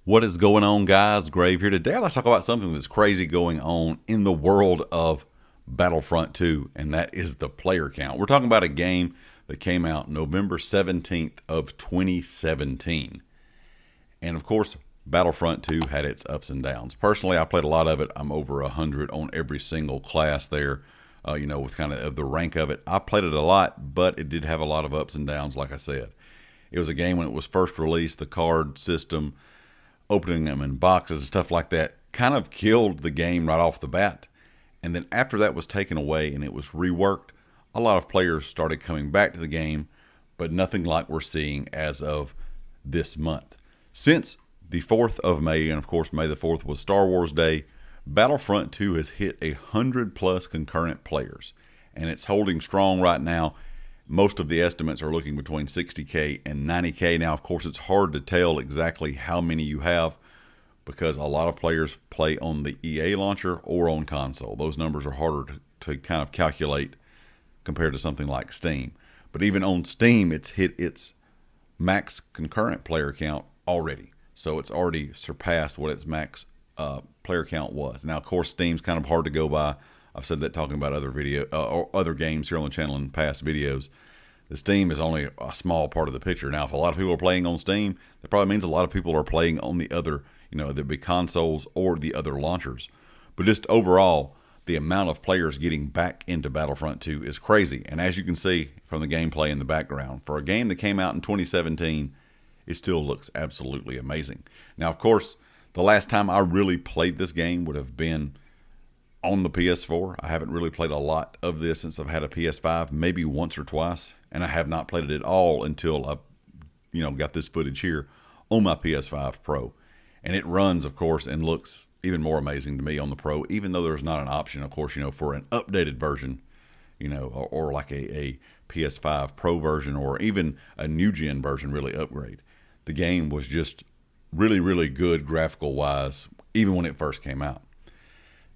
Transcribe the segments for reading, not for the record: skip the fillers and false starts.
What is going on, guys? Grave here. Today I'd like to talk about something that's crazy going on in the world of Battlefront 2, and that is the player count. We're talking about a game that came out November 17th of 2017. And of course, Battlefront 2 had its ups and downs. Personally, I played a lot of it. I'm over 100 on every single class there, with kind of the rank of it. I played it a lot, but it did have a lot of ups and downs, like I said. It was a game when it was first released, the card system, opening them in boxes and stuff like that, kind of killed the game right off the bat. And then after that was taken away and it was reworked, a lot of players started coming back to the game, but nothing like we're seeing as of this month. Since the 4th of May, and of course May the 4th was Star Wars Day, Battlefront 2 has hit 100+ concurrent players, and it's holding strong right now. Most of the estimates are looking between 60K and 90K. Now, of course, it's hard to tell exactly how many you have because a lot of players play on the EA launcher or on console. Those numbers are harder to kind of calculate compared to something like Steam. But even on Steam, it's hit its max concurrent player count already. So it's already surpassed what its max player count was. Now, of course, Steam's kind of hard to go by. I've said that talking about other games here on the channel in past videos. The Steam is only a small part of the picture. Now, if a lot of people are playing on Steam, that probably means a lot of people are playing on the other, there'd be consoles or the other launchers. But just overall, the amount of players getting back into Battlefront 2 is crazy. And as you can see from the gameplay in the background, for a game that came out in 2017, it still looks absolutely amazing. Now, of course, the last time I really played this game would have been on the PS4. I haven't really played a lot of this since I've had a PS5, maybe once or twice, and I have not played it at all until I, got this footage here on my PS5 Pro. And it runs, of course, and looks even more amazing to me on the Pro, even though there's not an option, of course, for an updated version, or like a PS5 Pro version or even a new gen version really upgrade. The game was just really, really good graphical wise, even when it first came out.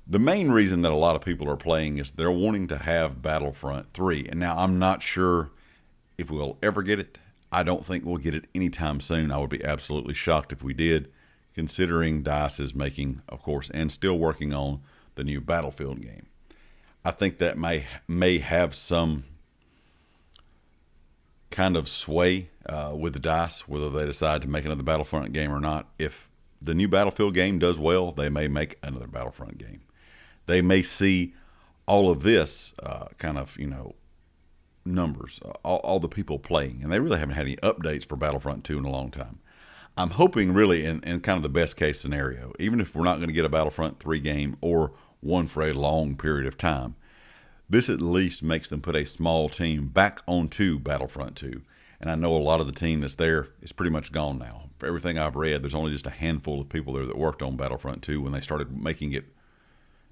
The main reason that a lot of people are playing is they're wanting to have Battlefront 3. And now I'm not sure if we'll ever get it. I don't think we'll get it anytime soon. I would be absolutely shocked if we did, considering DICE is making, of course, and still working on the new Battlefield game. I think that may have some kind of sway with DICE, whether they decide to make another Battlefront game or not. If the new Battlefield game does well, they may make another Battlefront game. They may see all of this numbers, all the people playing, and they really haven't had any updates for Battlefront 2 in a long time. I'm hoping really in kind of the best case scenario, even if we're not going to get a Battlefront 3 game or one for a long period of time, this at least makes them put a small team back onto Battlefront 2. And I know a lot of the team that's there is pretty much gone now. For everything I've read, there's only just a handful of people there that worked on Battlefront 2 when they started making it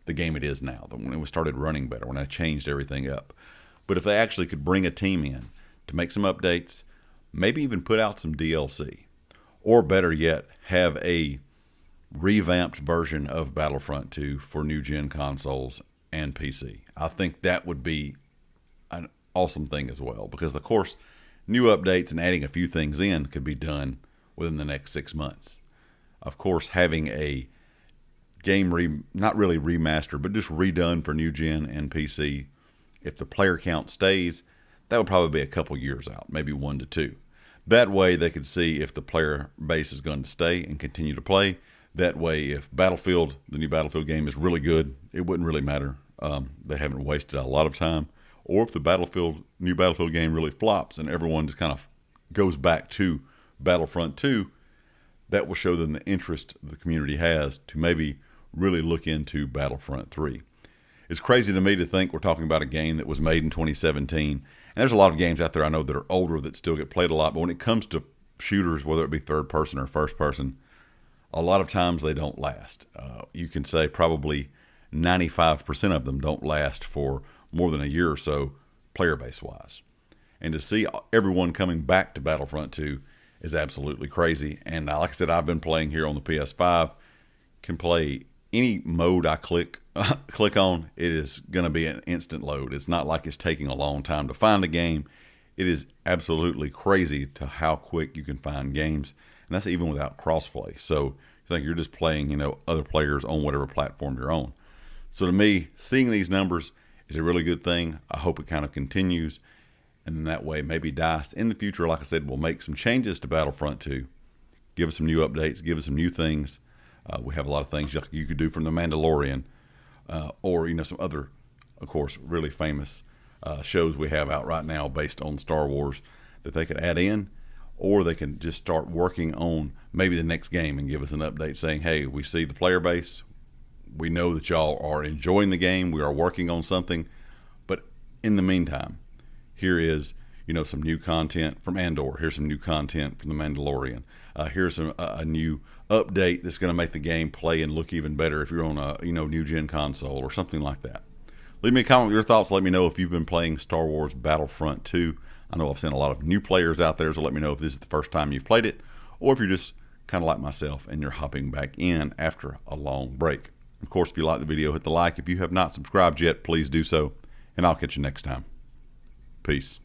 the game it is now, when it started running better, when I changed everything up. But if they actually could bring a team in to make some updates, maybe even put out some DLC, or better yet, have a revamped version of Battlefront 2 for new gen consoles and PC, I think that would be an awesome thing as well, because of course new updates and adding a few things in could be done within the next 6 months. Of course, having a game not really remastered, but just redone for new gen and PC, if the player count stays, that would probably be a couple years out, maybe 1 to 2. That way they could see if the player base is going to stay and continue to play. That way, if the new Battlefield game is really good, it wouldn't really matter. They haven't wasted a lot of time. Or if the new Battlefield game really flops and everyone just kind of goes back to Battlefront 2, that will show them the interest the community has to maybe really look into Battlefront 3. It's crazy to me to think we're talking about a game that was made in 2017. And there's a lot of games out there I know that are older that still get played a lot. But when it comes to shooters, whether it be third person or first person, a lot of times they don't last. You can say probably 95% of them don't last for more than a year or so, player base wise. And to see everyone coming back to Battlefront 2 is absolutely crazy. And like I said, I've been playing here on the PS5, can play any mode I click on. It is going to be an instant load. It's not like it's taking a long time to find a game. It is absolutely crazy to how quick you can find games. and that's even without crossplay. So you think you're just playing, other players on whatever platform you're on. So to me, seeing these numbers is a really good thing. I hope it kind of continues, and in that way, maybe DICE in the future, like I said, will make some changes to Battlefront 2, give us some new updates, give us some new things. We have a lot of things you could do from The Mandalorian, or some other, of course, really famous shows we have out right now based on Star Wars that they could add in, or they can just start working on maybe the next game and give us an update saying, hey, we see the player base, we know that y'all are enjoying the game, we are working on something, but in the meantime, here is some new content from Andor, here's some new content from The Mandalorian, here's a new update that's going to make the game play and look even better if you're on a new gen console or something like that. Leave me a comment with your thoughts. Let me know if you've been playing Star Wars Battlefront 2. I know I've seen a lot of new players out there, so let me know if this is the first time you've played it, or if you're just kind of like myself and you're hopping back in after a long break. Of course, if you like the video, hit the like. If you have not subscribed yet, please do so, and I'll catch you next time. Peace.